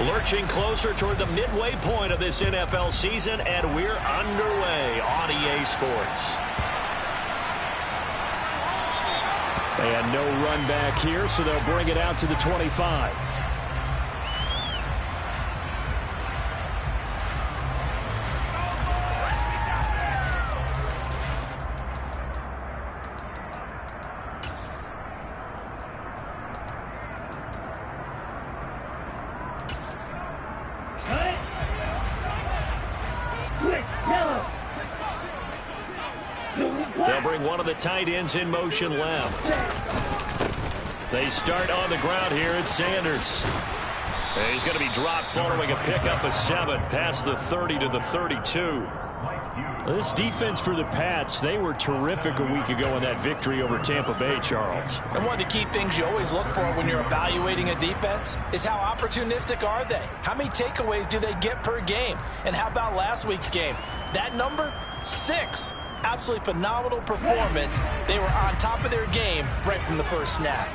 Lurching closer toward the midway point of this NFL season, and we're underway on EA Sports. And no run back here, so they'll bring it out to the 25. They'll bring one of the tight ends in motion left. They start on the ground here at Sanders. And he's going to be dropped following a pickup of 7 past the 30 to the 32. This defense for the Pats, they were terrific a week ago in that victory over Tampa Bay, Charles. And one of the key things you always look for when you're evaluating a defense is how opportunistic are they? How many takeaways do they get per game? And how about last week's game? That number, 6. Absolutely phenomenal performance. They were on top of their game right from the first snap.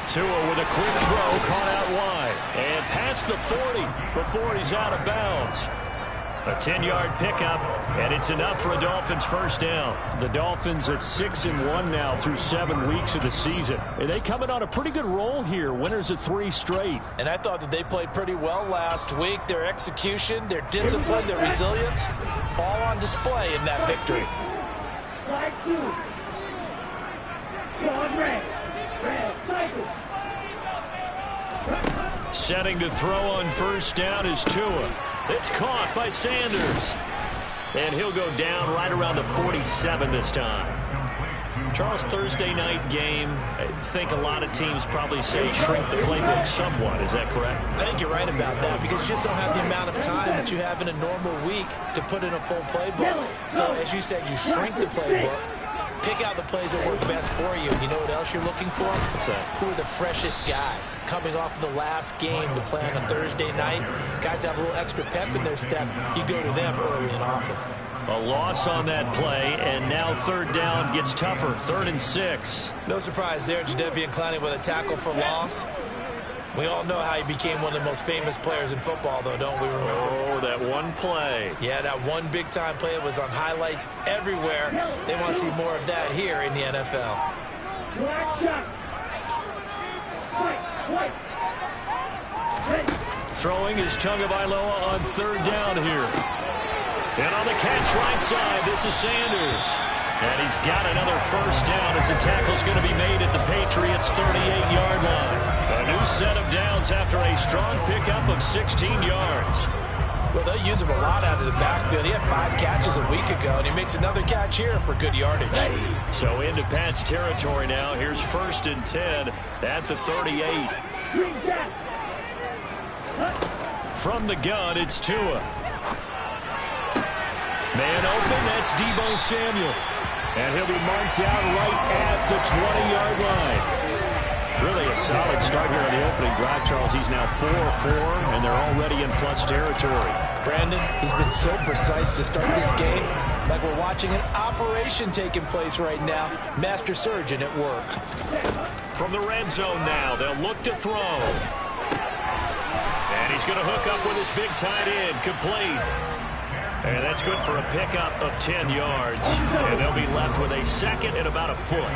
Tua with a quick throw, caught out wide. And past the 40 before he's out of bounds. A 10-yard pickup, and it's enough for a Dolphins first down. The Dolphins at 6-1 now through 7 weeks of the season. And they coming on a pretty good roll here. Winners of 3 straight. And I thought that they played pretty well last week. Their execution, their discipline, their resilience, all on display in that victory. Setting to throw on first down is Tua. It's caught by Sanders. And he'll go down right around the 47 this time. Charles, Thursday night game, I think a lot of teams probably say shrink the playbook somewhat. Is that correct? I think you're right about that because you just don't have the amount of time that you have in a normal week to put in a full playbook. So, as you said, you shrink the playbook. Pick out the plays that work best for you. You know what else you're looking for? What's that? Who are the freshest guys coming off of the last game to play on a Thursday night? Guys that have a little extra pep in their step. You go to them early and often. A loss on that play, and now third down gets tougher. 3rd and 6. No surprise there, Jadeveon Clowney with a tackle for loss. We all know how he became one of the most famous players in football, though, don't we remember? Oh, that one play. Yeah, that one big-time play was on highlights everywhere. They want to see more of that here in the NFL. Throwing is Tagovailoa on third down here. And on the catch right side, this is Sanders. And he's got another first down as the tackle's going to be made at the Patriots' 38-yard line. A new set of downs after a strong pickup of 16 yards. Well, they'll use him a lot out of the backfield. He had 5 catches a week ago, and he makes another catch here for good yardage. So into Pats territory now. Here's 1st and 10 at the 38. From the gun, it's Tua. Man open, that's Deebo Samuel. And he'll be marked down right at the 20-yard line. Really a solid start here on the opening drive, Charles. He's now 4-4, and they're already in plus territory. Brandon, he's been so precise to start this game, like we're watching an operation taking place right now. Master surgeon at work. From the red zone now, they'll look to throw. And he's going to hook up with his big tight end, complete. And that's good for a pickup of 10 yards. And they'll be left with a 2nd and about a foot.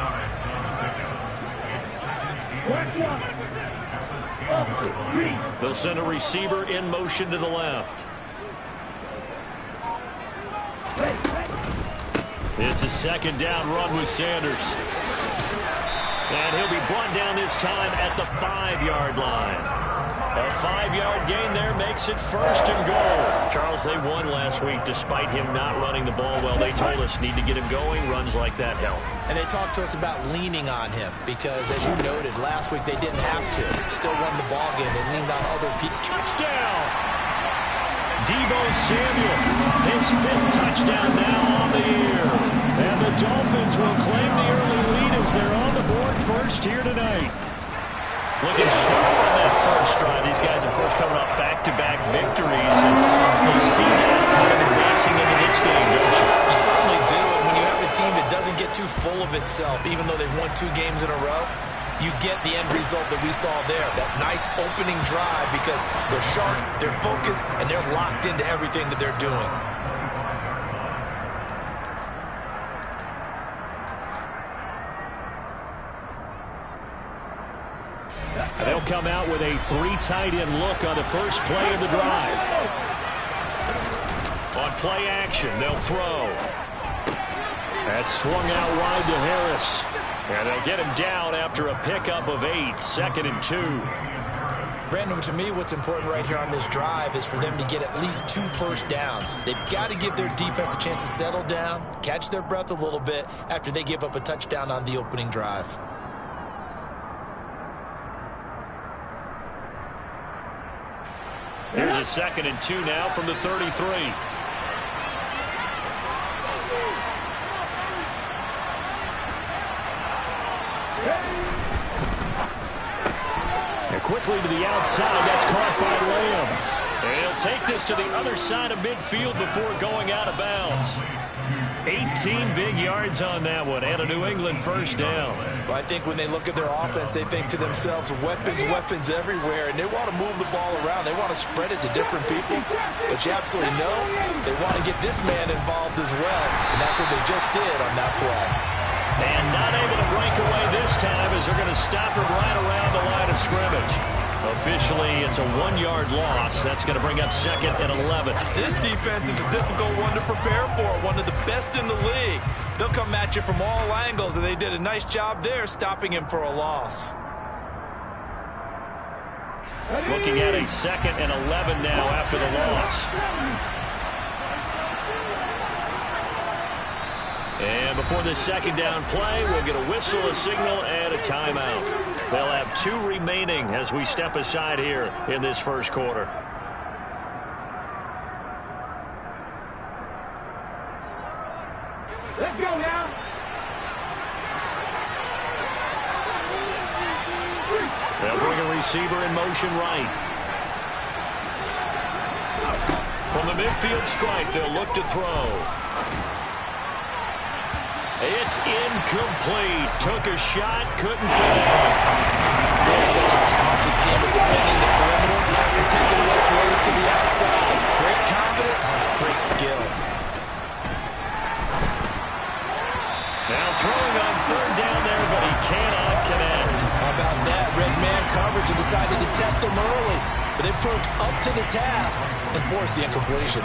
They'll send a receiver in motion to the left. It's a 2nd down run with Sanders. And he'll be brought down this time at the 5-yard line. A 5-yard gain there makes it 1st and goal. Charles, they won last week despite him not running the ball well. They told us need to get him going. Runs like that help. And they talked to us about leaning on him because, as you noted, last week they didn't have to. Still won the ball game. They leaned on other people. Touchdown! Deebo Samuel, his 5th touchdown now on the year. And the Dolphins will claim the early lead as they're on the board first here tonight. Looking sharp on that first drive. These guys, of course, coming off back-to-back victories. And you see that kind of advancing into this game, don't you? You certainly do. And when you have a team that doesn't get too full of itself, even though they've won 2 games in a row, you get the end result that we saw there, that nice opening drive, because they're sharp, they're focused, and they're locked into everything that they're doing. They'll come out with a 3 tight end look on the first play of the drive. On play action, they'll throw. That's swung out wide to Harris. And they'll get him down after a pickup of 8, 2nd and 2. Brandon, to me, what's important right here on this drive is for them to get at least 2 first downs. They've got to give their defense a chance to settle down, catch their breath a little bit after they give up a touchdown on the opening drive. Here's a 2nd and 2 now from the 33. And quickly to the outside. That's caught by Lamb. And he'll take this to the other side of midfield before going out of bounds. 18 big yards on that one, and a New England first down. Well, I think when they look at their offense, they think to themselves, weapons, weapons everywhere, and they want to move the ball around. They want to spread it to different people, but you absolutely know they want to get this man involved as well, and that's what they just did on that play. And not able to break away this time as they're going to stop him right around the line of scrimmage. Officially, it's a 1-yard loss. That's going to bring up 2nd and 11. This defense is a difficult one to prepare for, one of the best in the league. They'll come at you from all angles, and they did a nice job there stopping him for a loss. Looking at a 2nd and 11 now after the loss. And before the 2nd down play, we'll get a whistle, a signal, and a timeout. They'll have 2 remaining as we step aside here in this first quarter. Let's go now. They'll bring a receiver in motion right. From the midfield stripe, they'll look to throw. It's incomplete. Took a shot, couldn't connect. They're such a talented team at defending the perimeter and taking away throws to the outside. Great confidence, great skill. Now throwing on 3rd down there, but he cannot connect. How about that? Red man coverage and decided to test him early, but it proved up to the task and forced the incompletion.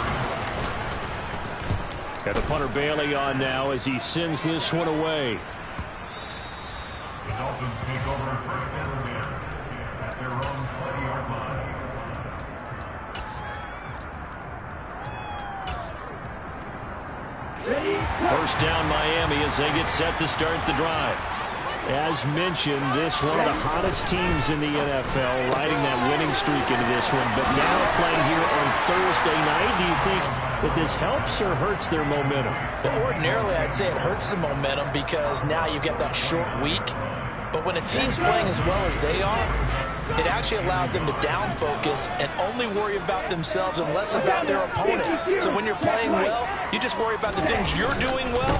Got the punter Bailey on now as he sends this one away. The Dolphins take over first and 10 at their own 20-yard line. First down Miami as they get set to start the drive. As mentioned, this one of the hottest teams in the NFL, riding that winning streak into this one. But now playing here on Thursday night, do you think that this helps or hurts their momentum? Well, ordinarily, I'd say it hurts the momentum because now you get that short week. But when a team's playing as well as they are, it actually allows them to down focus and only worry about themselves and less about their opponent. So when you're playing well, you just worry about the things you're doing well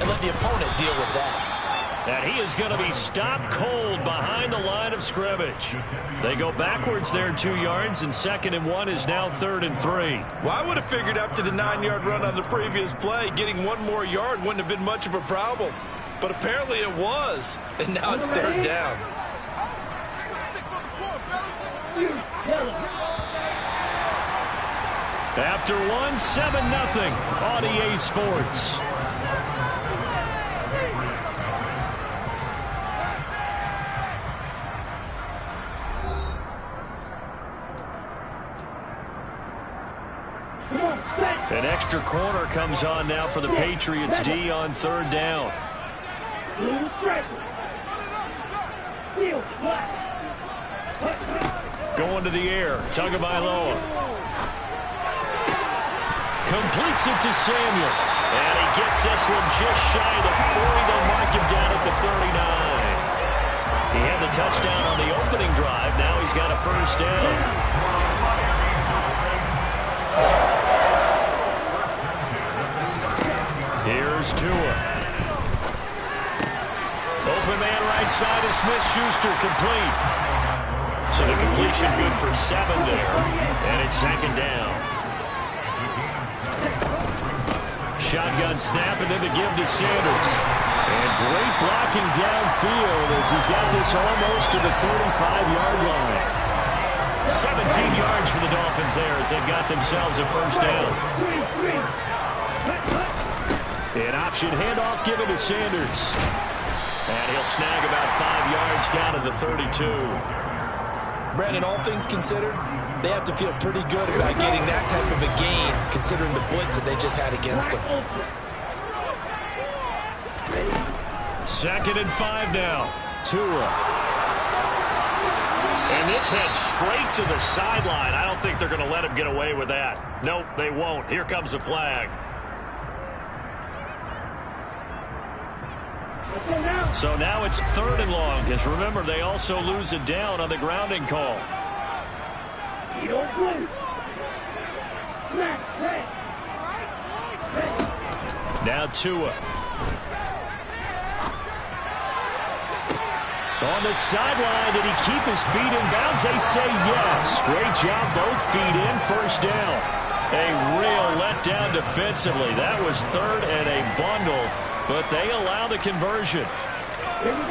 and let the opponent deal with that. And he is going to be stopped cold behind the line of scrimmage. They go backwards there 2 yards, and 2nd and 1 is now 3rd and 3. Well, I would have figured after the 9-yard run on the previous play, getting 1 more yard wouldn't have been much of a problem. But apparently it was, and now it's 3rd down. After 1, 7-0 on EA Sports. An extra corner comes on now for the Patriots D on 3rd down. Going to the air, Tagovailoa. Completes it to Samuel. And he gets this one just shy of the 40. They'll mark him down at the 39. He had the touchdown on the opening drive. Now he's got a first down. Here's Tua. Open man right side of Smith-Schuster, complete. So the completion good for 7 there, and it's second down. Shotgun snap, and then the give to Sanders. And great blocking downfield as he's got this almost to the 35-yard line. 17 yards for the Dolphins there as they've got themselves a first down. An option handoff given to Sanders. And he'll snag about 5 yards down to the 32. Brandon, all things considered, they have to feel pretty good about getting that type of a gain, considering the blitz that they just had against them. 2nd and 5 now. Tua. And this head straight to the sideline. I don't think they're going to let him get away with that. Nope, they won't. Here comes the flag. So now it's 3rd and long, because remember, they also lose it down on the grounding call. Now Tua. On the sideline, did he keep his feet in bounds? They say yes. Great job, both feet in, first down. A real letdown defensively. That was 3rd and a bundle, but they allow the conversion. Here we go,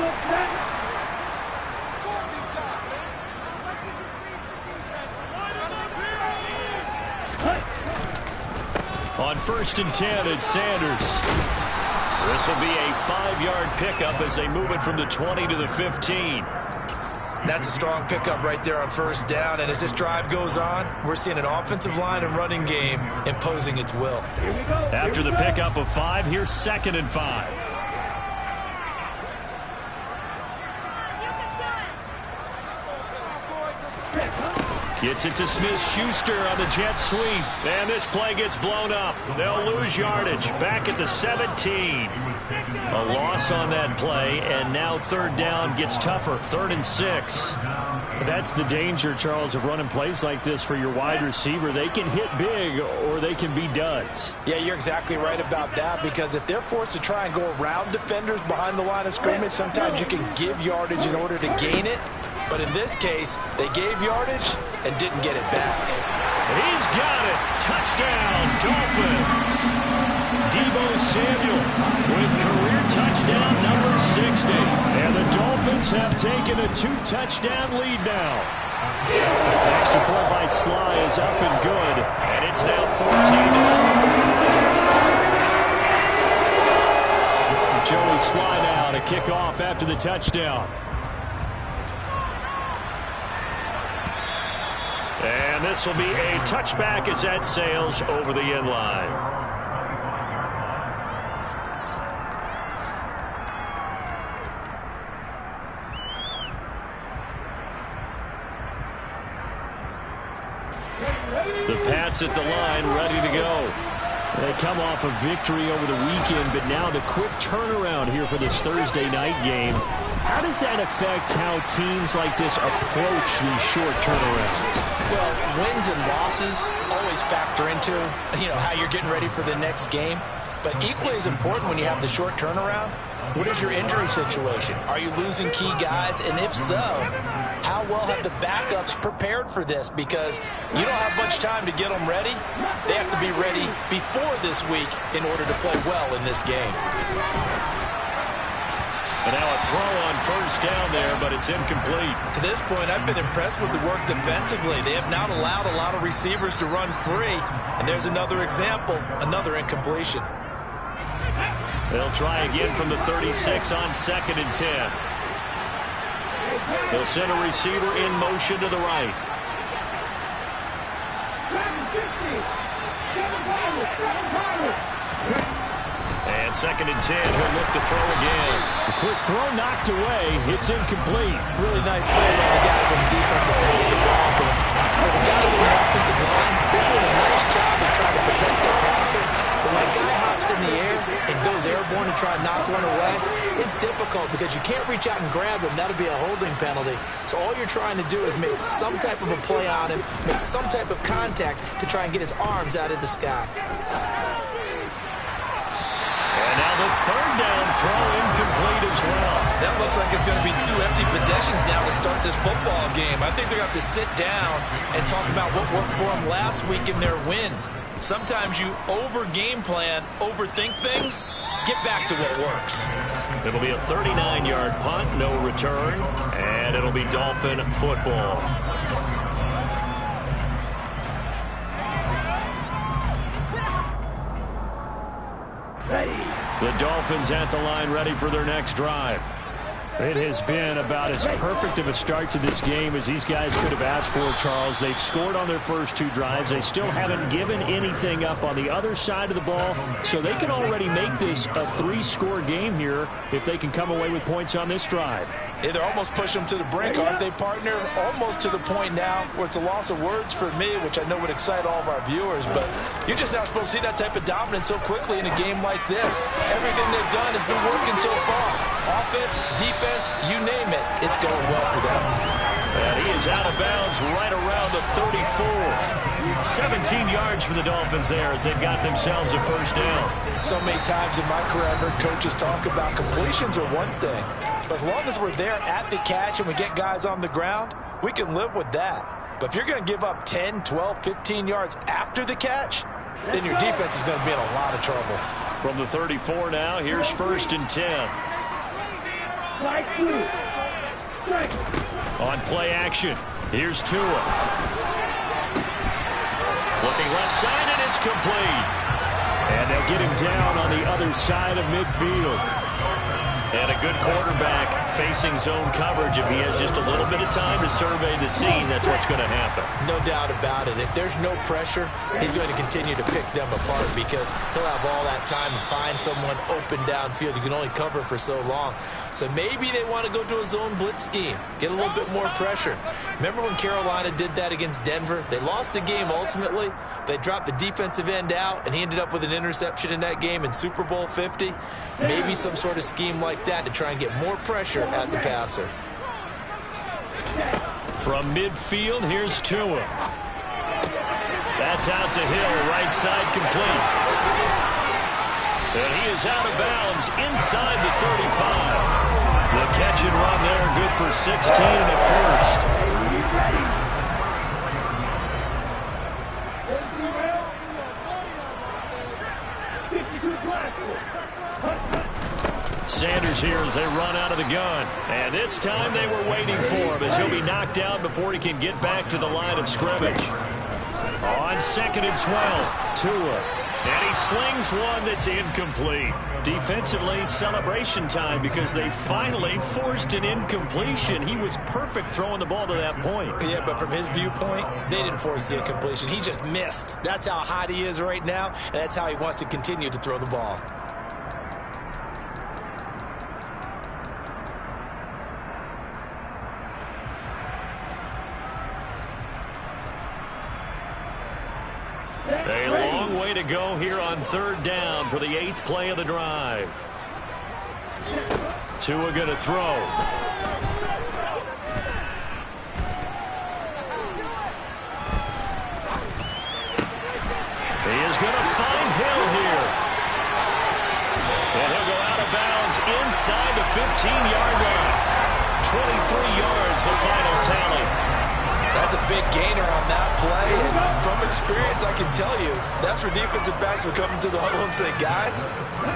on 1st and 10, it's Sanders. This will be a 5-yard pickup as they move it from the 20 to the 15. That's a strong pickup right there on first down. And as this drive goes on, we're seeing an offensive line and running game imposing its will. After the pickup of 5, here's 2nd and 5. Gets it to Smith-Schuster on the jet sweep. And this play gets blown up. They'll lose yardage. Back at the 17. A loss on that play, and now 3rd down gets tougher. 3rd and 6. That's the danger, Charles, of running plays like this for your wide receiver. They can hit big or they can be duds. Yeah, you're exactly right about that, because if they're forced to try and go around defenders behind the line of scrimmage, sometimes you can give yardage in order to gain it. But in this case, they gave yardage and didn't get it back. He's got it. Touchdown, Dolphins. Deebo Samuel with career touchdown number 60. And the Dolphins have taken a 2-touchdown lead now. Extra point by Sly is up and good. And it's now 14-0. Joey Sly now to kick off after the touchdown. And this will be a touchback as that sails over the end line. The Pats at the line, ready to go. They come off a victory over the weekend, but now the quick turnaround here for this Thursday night game. How does that affect how teams like this approach these short turnarounds? Well, wins and losses always factor into, how you're getting ready for the next game. But equally as important when you have the short turnaround, what is your injury situation? Are you losing key guys? And if so, how well have the backups prepared for this? Because you don't have much time to get them ready. They have to be ready before this week in order to play well in this game. And now a throw on first down there, but it's incomplete. To this point, I've been impressed with the work defensively. They have not allowed a lot of receivers to run free. And there's another example, another incompletion. They'll try again from the 36 on 2nd and 10. They'll send a receiver in motion to the right. And 2nd and 10, he'll look to throw again. A quick throw knocked away. It's incomplete. Really nice play by the guys on the defensive side of the ball. But for the guys on the offensive line, they're doing a nice job of trying to protect their passer. But when a guy hops in the air and goes airborne to try and knock one away, it's difficult because you can't reach out and grab him. That'll be a holding penalty. So all you're trying to do is make some type of a play on him, make some type of contact to try and get his arms out of the sky. And now the third down throw incomplete as well. That looks like it's going to be 2 empty possessions now to start this football game. I think they're going to have to sit down and talk about what worked for them last week in their win. Sometimes you over-game plan, overthink things. Get back to what works. It'll be a 39-yard punt, no return, and it'll be Dolphin football. The Dolphins at the line, ready for their next drive. It has been about as perfect of a start to this game as these guys could have asked for, Charles. They've scored on their first 2 drives. They still haven't given anything up on the other side of the ball, so they can already make this a 3-score game here if they can come away with points on this drive. Yeah, they're almost pushing them to the brink, aren't they, partner? Almost to the point now where it's a loss of words for me, which I know would excite all of our viewers, but you're just not supposed to see that type of dominance so quickly in a game like this. Everything they've done has been working so far. Offense, defense, you name it, it's going well for them. And he is out of bounds right around the 34. 17 yards for the Dolphins there as they've got themselves a first down. So many times in my career I've heard coaches talk about completions are one thing, but as long as we're there at the catch and we get guys on the ground, we can live with that. But if you're going to give up 10, 12, 15 yards after the catch, then your defense is going to be in a lot of trouble. From the 34 now, here's 1st and 10. On play action, here's Tua. Looking left side, and it's complete. And they'll get him down on the other side of midfield. And a good quarterback facing zone coverage. If he has just a little bit of time to survey the scene, that's what's going to happen. No doubt about it. If there's no pressure, he's going to continue to pick them apart because he'll have all that time to find someone open downfield. You can only cover for so long. So maybe they want to go to a zone blitz scheme, get a little bit more pressure. Remember when Carolina did that against Denver? They lost the game ultimately. They dropped the defensive end out, and he ended up with an interception in that game in Super Bowl 50. Maybe some sort of scheme like that to try and get more pressure at the passer. From midfield, here's Tua. That's out to Hill, right side complete. And he is out of bounds inside the 35. The catch and run there, good for 16 and a first. Sanders here as they run out of the gun. And this time they were waiting for him as he'll be knocked down before he can get back to the line of scrimmage. On 2nd and 12, Tua. And he slings one that's incomplete. Defensively, celebration time because they finally forced an incompletion. He was perfect throwing the ball to that point. Yeah, but from his viewpoint, they didn't force the incompletion. He just missed. That's how hot he is right now, and that's how he wants to continue to throw the ball. A long way to go here on 3rd down for the 8th play of the drive. Tua going to throw. He is going to find Hill here. And he'll go out of bounds inside the 15-yard line. 23 yards, the final tally. That's a big gainer on that play, and from experience, I can tell you, that's where defensive backs will come into the huddle and say, guys,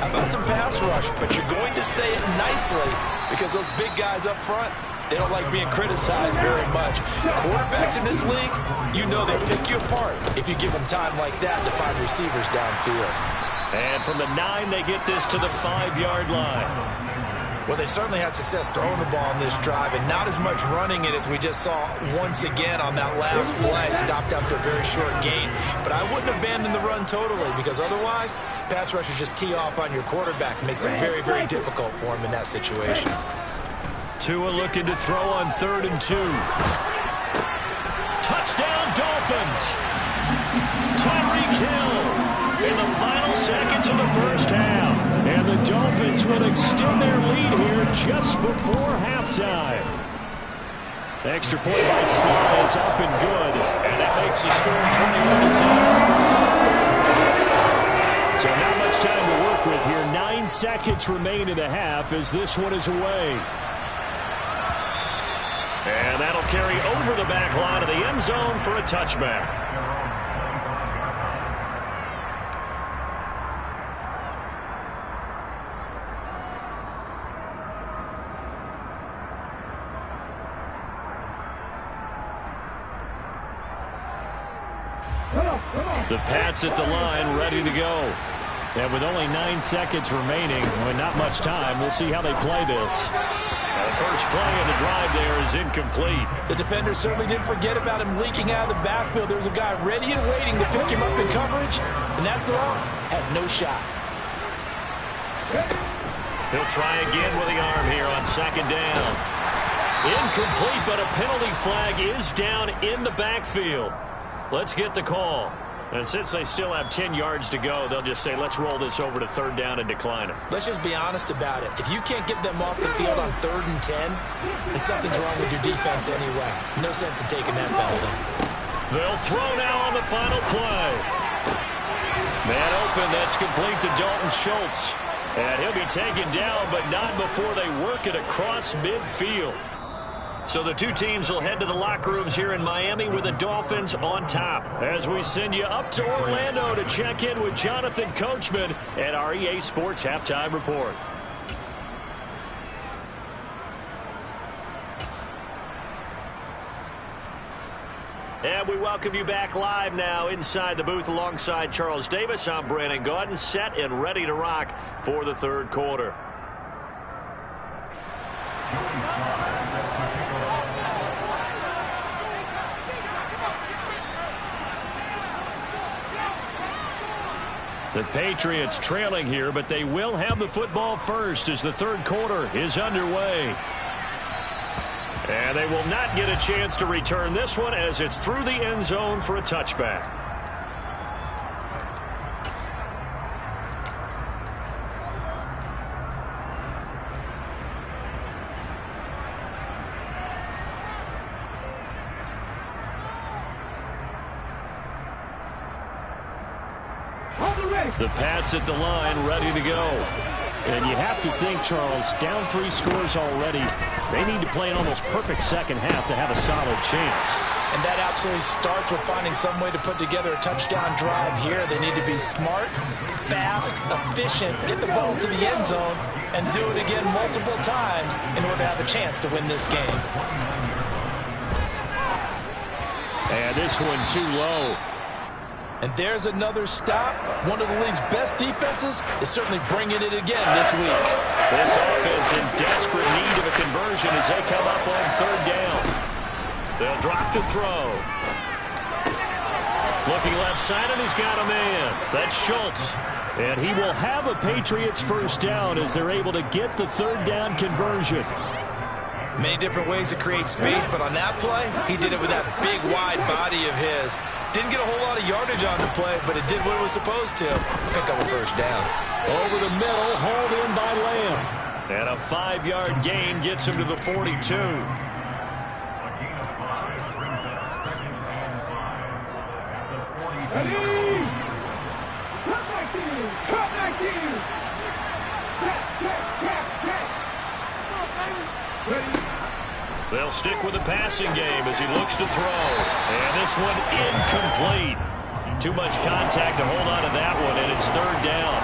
how about some pass rush? But you're going to say it nicely because those big guys up front, they don't like being criticized very much. Quarterbacks in this league, you know they pick you apart if you give them time like that to find receivers downfield. And from the 9, they get this to the 5-yard line. Well, they certainly had success throwing the ball on this drive, and not as much running it as we just saw once again on that last play. Stopped after a very short gain. But I wouldn't abandon the run totally because otherwise, pass rushers just tee off on your quarterback. Makes it very, very difficult for him in that situation. Tua looking to throw on 3rd and 2. Touchdown, Dolphins! Tyreek Hill in the final seconds of the first half. And the Dolphins will extend their lead here just before halftime. Extra point by Sly is up and good. And that makes the score 21-7. So not much time to work with here. 9 seconds remain in the half as this one is away. And that'll carry over the back line of the end zone for a touchback. The Pats at the line, ready to go. And with only 9 seconds remaining, with not much time, we'll see how they play this. The first play of the drive there is incomplete. The defender certainly didn't forget about him leaking out of the backfield. There was a guy ready and waiting to pick him up in coverage, and that throw had no shot. He'll try again with the arm here on second down. Incomplete, but a penalty flag is down in the backfield. Let's get the call. And since they still have 10 yards to go, they'll just say, let's roll this over to third down and decline it. Let's just be honest about it. If you can't get them off the field on 3rd and 10, then something's wrong with your defense anyway. No sense in taking that penalty. They'll throw now on the final play. Man open, that's complete to Dalton Schultz. And he'll be taken down, but not before they work it across midfield. So the two teams will head to the locker rooms here in Miami with the Dolphins on top. As we send you up to Orlando to check in with Jonathan Coachman at our EA Sports Halftime Report. And we welcome you back live now inside the booth alongside Charles Davis. I'm Brandon Gaudin, set and ready to rock for the third quarter. The Patriots trailing here, but they will have the football first as the third quarter is underway. And they will not get a chance to return this one as it's through the end zone for a touchback. The Pats at the line, ready to go. And you have to think, Charles, down 3 scores already. They need to play an almost perfect second half to have a solid chance. And that absolutely starts with finding some way to put together a touchdown drive here. They need to be smart, fast, efficient, get the ball to the end zone, and do it again multiple times in order to have a chance to win this game. And this one too low. And there's another stop. One of the league's best defenses is certainly bringing it again this week. This offense in desperate need of a conversion as they come up on third down. They'll drop to throw. Looking left side, and he's got a man. That's Schultz. And he will have a Patriots first down as they're able to get the third down conversion. Many different ways to create space, but on that play, he did it with that big, wide body of his. Didn't get a whole lot of yardage on the play, but it did what it was supposed to. Pick up a first down. Over the middle, hauled in by Lamb. And a 5-yard gain gets him to the 42. A gain of 5 brings up second and 5 at the 42. Cut back to you! Cut back to you! Check. They'll stick with the passing game as he looks to throw. And this one incomplete. Too much contact to hold on to that one, and it's third down.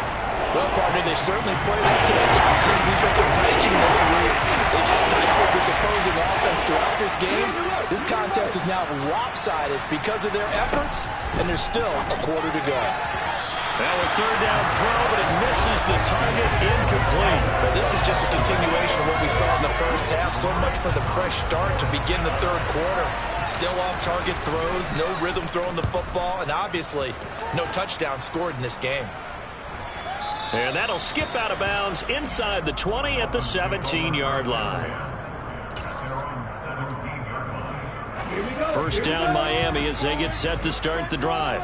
Well, partner, they certainly played up to the top 10 defensive ranking this week. They've stifled this opposing offense throughout this game. This contest is now lopsided because of their efforts, and there's still a quarter to go. Now a third down throw, but it misses the target, incomplete. Well, this is just a continuation of what we saw in the first half. So much for the fresh start to begin the third quarter. Still off-target throws, no rhythm throwing the football, and obviously no touchdown scored in this game. And that'll skip out of bounds inside the 20 at the 17-yard line. At their own 17-yard line. First down Miami as they get set to start the drive.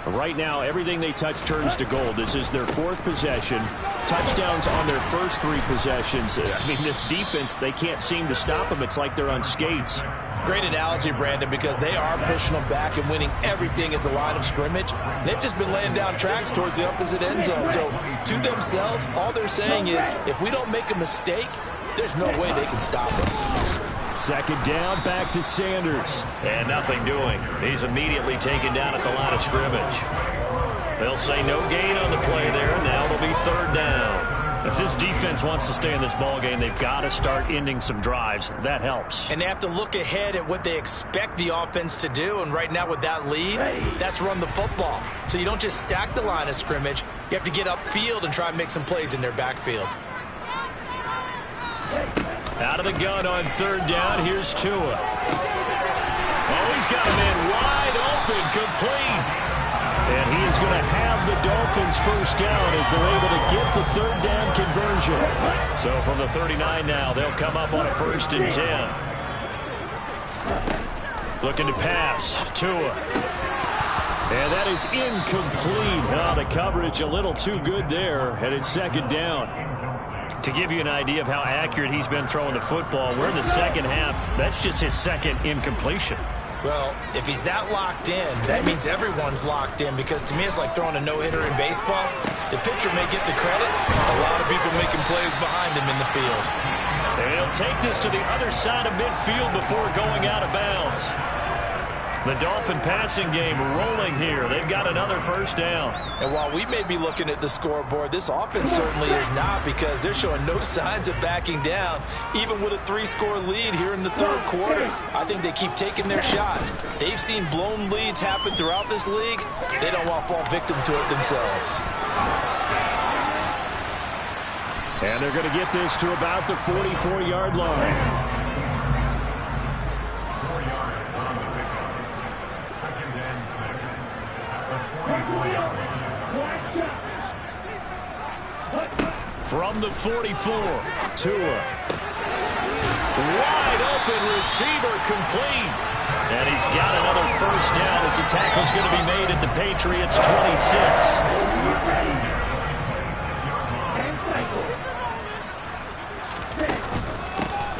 Right now, everything they touch turns to gold. This is their 4th possession. Touchdowns on their first 3 possessions. I mean, this defense, they can't seem to stop them. It's like they're on skates. Great analogy, Brandon, because they are pushing them back and winning everything at the line of scrimmage. They've just been laying down tracks towards the opposite end zone. So, to themselves, all they're saying is, if we don't make a mistake, there's no way they can stop us. 2nd down, back to Sanders. And nothing doing. He's immediately taken down at the line of scrimmage. They'll say no gain on the play there. Now it'll be 3rd down. If this defense wants to stay in this ballgame, they've got to start ending some drives. That helps. And they have to look ahead at what they expect the offense to do. And right now with that lead, that's run the football. So you don't just stack the line of scrimmage. You have to get upfield and try and make some plays in their backfield. Out of the gun on 3rd down. Here's Tua. Oh, he's got a man wide open, complete. And he is going to have the Dolphins first down as they're able to get the 3rd down conversion. So from the 39 now, they'll come up on a 1st and 10. Looking to pass. Tua. And that is incomplete. Oh, the coverage a little too good there. And it's 2nd down. To give you an idea of how accurate he's been throwing the football, we're in the 2nd half. That's just his 2nd incompletion. Well, if he's that locked in, that means everyone's locked in, because to me it's like throwing a no-hitter in baseball. The pitcher may get the credit. A lot of people making plays behind him in the field. And he'll take this to the other side of midfield before going out of bounds. The Dolphin passing game rolling here. They've got another 1st down. And while we may be looking at the scoreboard, this offense certainly is not, because they're showing no signs of backing down, even with a 3-score lead here in the 3rd quarter. I think they keep taking their shots. They've seen blown leads happen throughout this league. They don't want to fall victim to it themselves. And they're going to get this to about the 44-yard line. From the 44, Tua. Wide open receiver, complete. And he's got another 1st down as the tackle's going to be made at the Patriots' 26.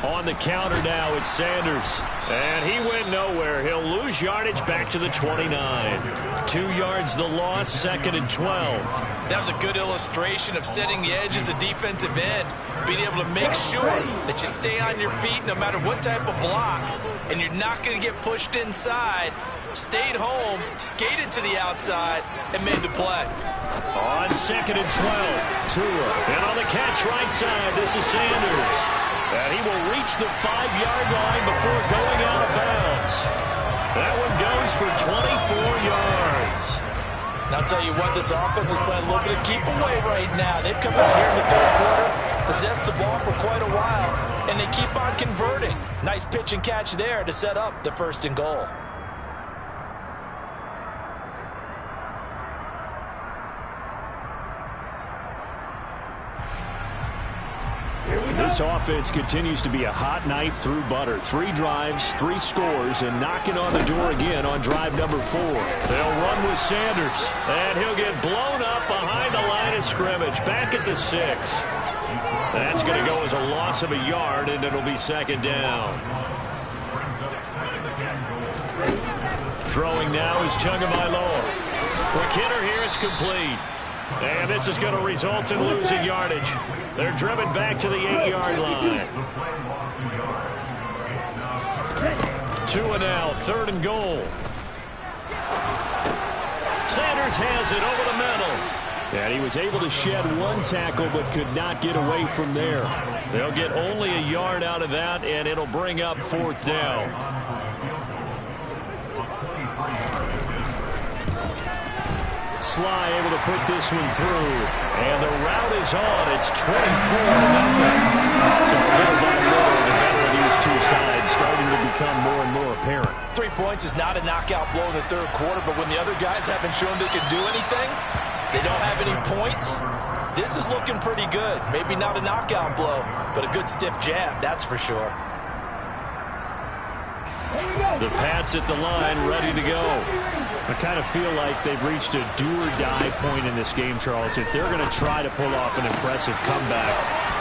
On the counter now, it's Sanders. And he went nowhere. He'll lose yardage back to the 29. 2 yards the loss, 2nd and 12. That was a good illustration of setting the edge as a defensive end, being able to make sure that you stay on your feet no matter what type of block, and you're not going to get pushed inside. Stayed home, skated to the outside, and made the play. On 2nd and 12, Tua. And on the catch right side, this is Sanders. And he will reach the 5-yard line before going out of bounds. That one goes for 24 yards. And I'll tell you what, this offense is playing a little bit of keep away right now. They've come out here in the 3rd quarter, possessed the ball for quite a while, and they keep on converting. Nice pitch and catch there to set up the 1st and goal. This offense continues to be a hot knife through butter. 3 drives, 3 scores, and knocking on the door again on drive number 4. They'll run with Sanders, and he'll get blown up behind the line of scrimmage, back at the 6. That's going to go as a loss of a yard, and it'll be 2nd down. Throwing now is Tagovailoa. For Kidder here, it's complete. And this is going to result in losing yardage. They're driven back to the 8-yard line. Tua now, 3rd and goal. Sanders has it over the middle. And he was able to shed 1 tackle but could not get away from there. They'll get only a yard out of that, and it'll bring up 4th down. Sly able to put this one through. And the route is on. It's 24-0. So little by little, the better of these 2 sides starting to become more and more apparent. 3 points is not a knockout blow in the 3rd quarter, but when the other guys haven't shown they can do anything, they don't have any points, this is looking pretty good. Maybe not a knockout blow, but a good stiff jab, that's for sure. The Pats at the line, ready to go. I kind of feel like they've reached a do-or-die point in this game, Charles. If they're going to try to pull off an impressive comeback,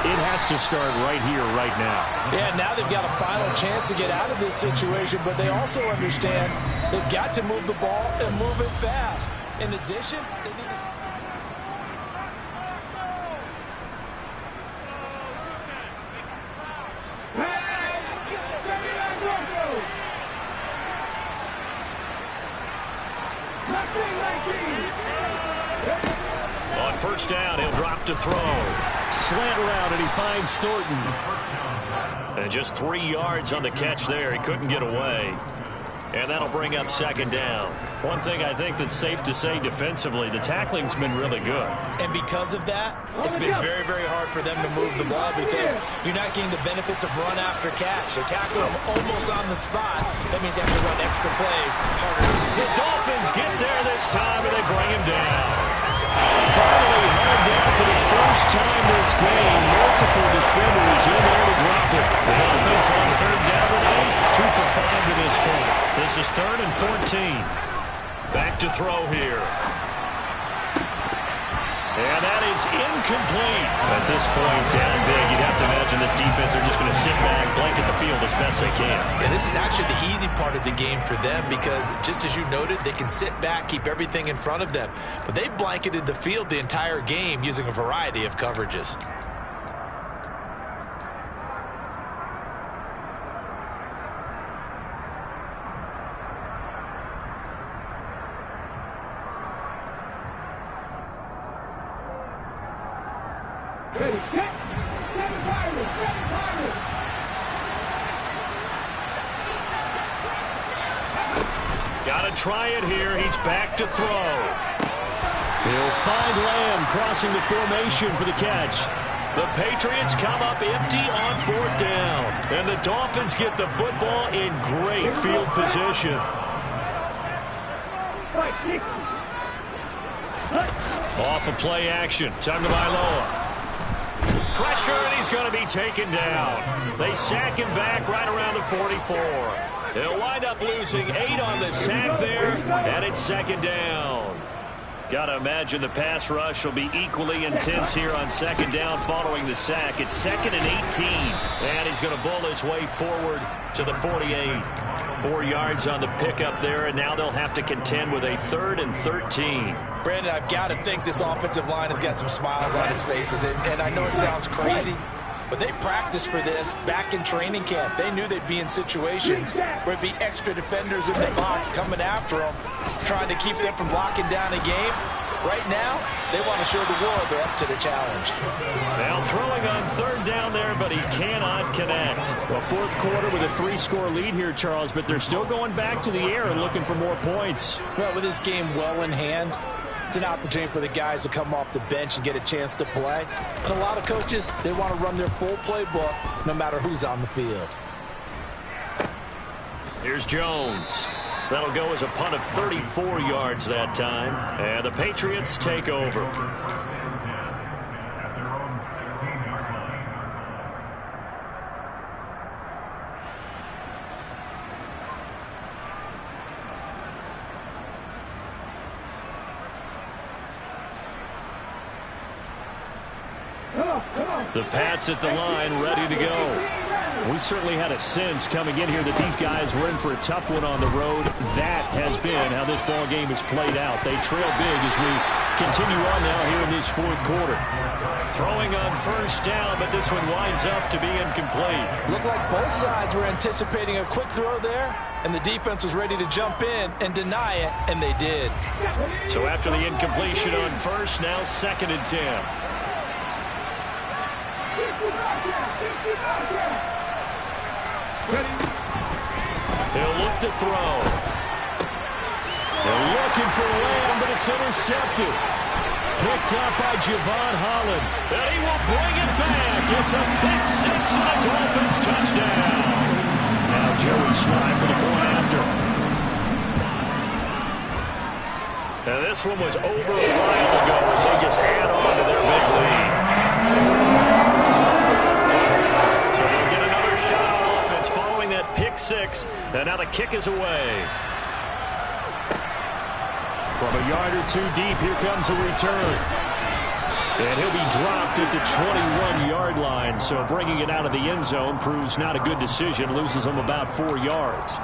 it has to start right here, right now. Yeah, now they've got a final chance to get out of this situation, but they also understand they've got to move the ball and move it fast. In addition, they need to... On first down, he'll drop to throw. Slant route, and he finds Thornton. And just 3 yards on the catch there. He couldn't get away. And that'll bring up second down. One thing I think that's safe to say defensively, the tackling's been really good. And because of that, it's been very, very hard for them to move the ball because you're not getting the benefits of run after catch. They tackle them almost on the spot. That means they have to run extra plays harder. The Dolphins get there this time, and they bring him down. Finally held down for the first time this game. Multiple defenders in there to drop it. The Dolphins on third down today, 2 for 5 to this point. This is 3rd and 14. Back to throw here. And that is incomplete. At this point, down big, you'd have to imagine this defense are just going to sit back, blanket the field as best they can. And this is actually the easy part of the game for them because, just as you noted, they can sit back, keep everything in front of them. But they've blanketed the field the entire game using a variety of coverages. Got to try it here. He's back to throw. He'll find Lamb crossing the formation for the catch. The Patriots come up empty on 4th down. And the Dolphins get the football in great field position. Off of play action. Time to Bailoa. Pressure, and he's going to be taken down. They sack him back right around the 44. They'll wind up losing 8 on the sack there, and it's 2nd down. Got to imagine the pass rush will be equally intense here on 2nd down following the sack. It's 2nd and 18, and he's going to bull his way forward to the 48. 4 yards on the pickup there, and now they'll have to contend with a 3rd and 13. Brandon, I've got to think this offensive line has got some smiles on its faces, and I know it sounds crazy, but they practiced for this back in training camp. They knew they'd be in situations where there'd be extra defenders in the box coming after them, trying to keep them from locking down a game. Right now, they want to show the world they're up to the challenge. Now throwing on 3rd down there, but he cannot connect. Well, 4th quarter with a 3-score lead here, Charles, but they're still going back to the air and looking for more points. Well, with this game well in hand, it's an opportunity for the guys to come off the bench and get a chance to play. And a lot of coaches, they want to run their full playbook no matter who's on the field. Here's Jones. That'll go as a punt of 34 yards that time. And the Patriots take over. The Pats at the line, ready to go. We certainly had a sense coming in here that these guys were in for a tough one on the road. That has been how this ball game has played out. They trail big as we continue on now here in this 4th quarter. Throwing on first down, but this one winds up to be incomplete. Looked like both sides were anticipating a quick throw there, and the defense was ready to jump in and deny it, and they did. So after the incompletion on first, now 2nd and 10. He'll look to throw. They're looking for Lamb, but it's intercepted. Picked up by Javon Holland. And he will bring it back. It's a pick 6 and a Dolphins touchdown. Now Joey Slye for the point after. Now this one was over a while ago as they just add on to their big lead. So they'll get another shot on offense following that pick 6, and now the kick is away. From a yard or two deep, here comes a return. And he'll be dropped at the 21-yard line, so bringing it out of the end zone proves not a good decision, loses him about 4 yards.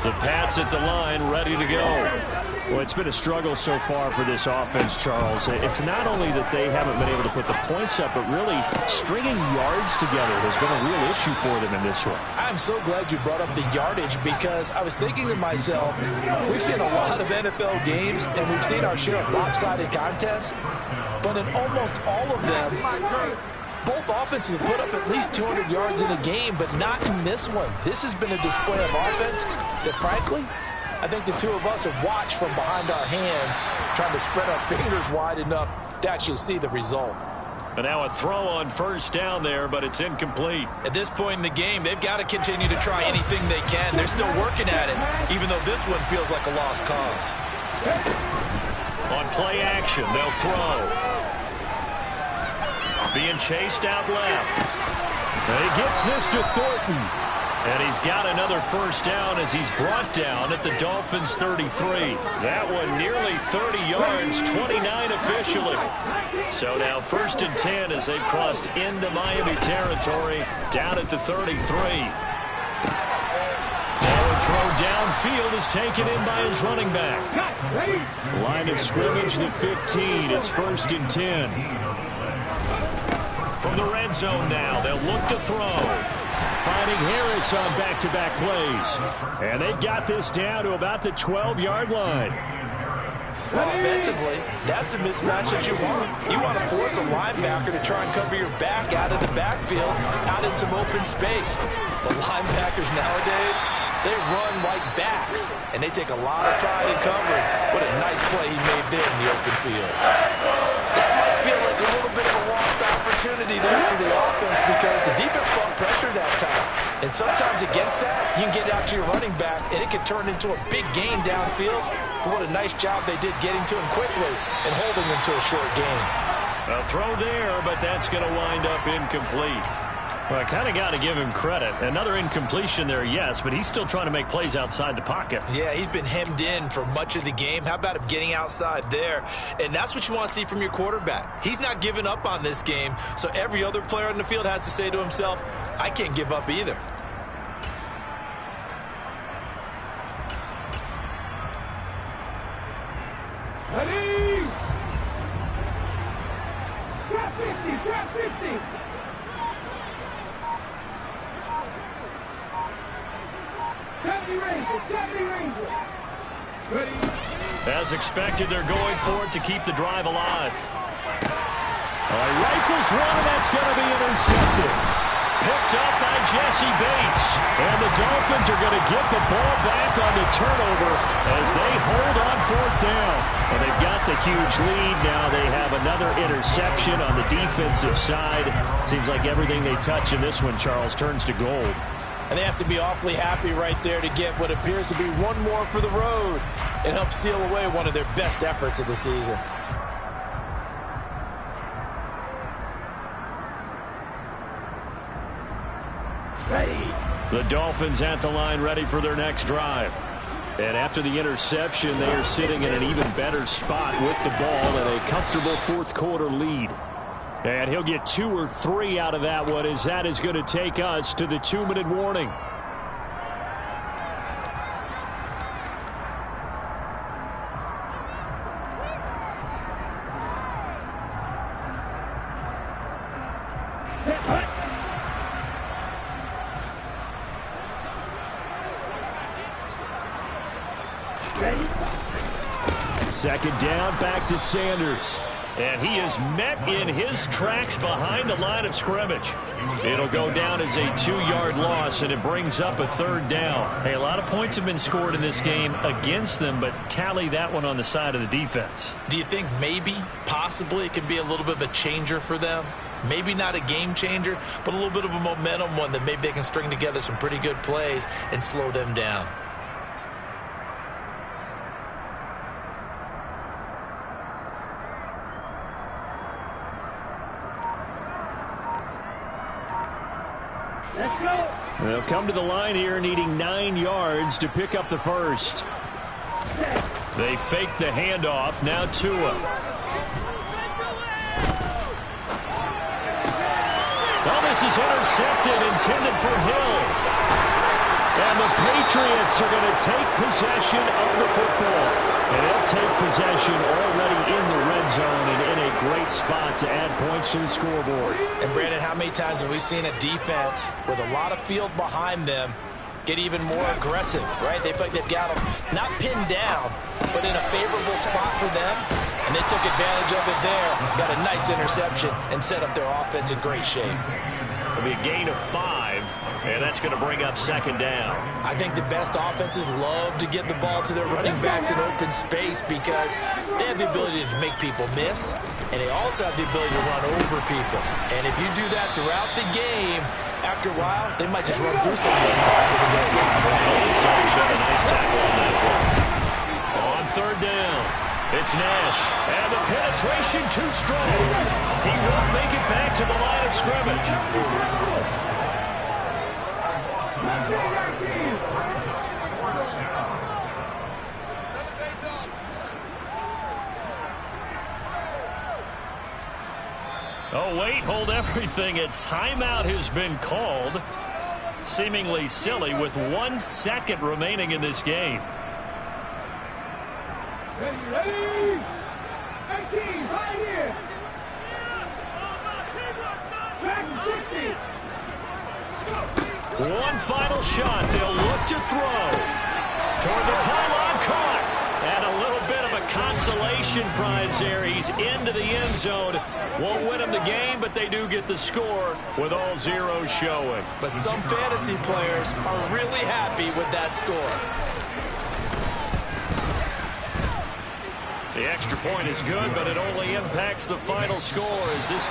The Pats at the line, ready to go. Well, it's been a struggle so far for this offense, Charles. It's not only that they haven't been able to put the points up, but really stringing yards together has been a real issue for them in this one. I'm so glad you brought up the yardage, because I was thinking to myself, we've seen a lot of NFL games, and we've seen our share of lopsided contests, but in almost all of them, both offenses have put up at least 200 yards in a game, but not in this one. This has been a display of offense that, frankly, I think the two of us have watched from behind our hands, trying to spread our fingers wide enough to actually see the result. And now a throw on first down there, but it's incomplete. At this point in the game, they've got to continue to try anything they can. They're still working at it, even though this one feels like a lost cause. On play action, they'll throw. Being chased out left. And he gets this to Thornton. And he's got another first down as he's brought down at the Dolphins' 33. That one nearly 30 yards, 29 officially. So now 1st and 10 as they've crossed into Miami territory, down at the 33. Now a throw downfield is taken in by his running back. Line of scrimmage, the 15. It's 1st and 10. From the red zone now, they'll look to throw. Finding Harris on back-to-back plays. And they've got this down to about the 12-yard line. Offensively, that's the mismatch that you want. You want to force a linebacker to try and cover your back out of the backfield, out in some open space. The linebackers nowadays, they run like backs, and they take a lot of pride in covering. What a nice play he made there in the open field. That might feel like a little bit of a lost opportunity there for the offense, because the defense brought pressure that time. And sometimes against that, you can get out to your running back, and it can turn into a big gain downfield. But what a nice job they did getting to him quickly and holding him to a short gain. A throw there, but that's going to wind up incomplete. Well, I kind of got to give him credit. Another incompletion there, yes, but he's still trying to make plays outside the pocket. Yeah, he's been hemmed in for much of the game. How about him getting outside there? And that's what you want to see from your quarterback. He's not giving up on this game, so every other player on the field has to say to himself, I can't give up either. Ready? Trap 50, trap 50. Ready? As expected, they're going for it to keep the drive alive. He rifles one, and that's going to be intercepted. Picked up by Jesse Bates. And the Dolphins are going to get the ball back on the turnover as they hold on 4th down. And they've got the huge lead. Now they have another interception on the defensive side. Seems like everything they touch in this one, Charles, turns to gold. And they have to be awfully happy right there to get what appears to be one more for the road and help seal away one of their best efforts of the season. The Dolphins at the line, ready for their next drive. And after the interception, they are sitting in an even better spot with the ball and a comfortable 4th quarter lead. And he'll get 2 or 3 out of that one, as that is going to take us to the 2-minute warning. Second down, back to Sanders. And he is met in his tracks behind the line of scrimmage. It'll go down as a 2-yard loss, and it brings up a 3rd down. Hey, a lot of points have been scored in this game against them, but tally that one on the side of the defense. Do you think maybe, possibly, it can be a little bit of a changer for them? Maybe not a game changer, but a little bit of a momentum one that maybe they can string together some pretty good plays and slow them down. Let's go. They'll come to the line here needing 9 yards to pick up the first. They fake the handoff. Now Tua. Well, this is intercepted, intended for Hill. And the Patriots are going to take possession of the football. And they'll take possession already in the red zone and in a great spot to add points to the scoreboard. And Brandon, how many times have we seen a defense with a lot of field behind them get even more aggressive, right? They feel like they've got them not pinned down, but in a favorable spot for them. And they took advantage of it there. Got a nice interception and set up their offense in great shape. It'll be a gain of 5, and that's going to bring up second down. I think the best offenses love to get the ball to their running backs in open space because they have the ability to make people miss, and they also have the ability to run over people. And if you do that throughout the game, after a while, they might just run through some of those tackles and get a long way. So shot a nice tackle on that one. On third down, it's Nash, and the penetration too strong. He won't make it back to the line of scrimmage. Oh, wait, hold everything. A timeout has been called. Seemingly silly with 1 second remaining in this game. Ready? 18, right here. Back 60. One final shot. They'll look to throw. Toward the pylon, caught. And a little bit of a consolation prize there. He's into the end zone. Won't win them the game, but they do get the score with all zeros showing. But some fantasy players are really happy with that score. The extra point is good, but it only impacts the final score as this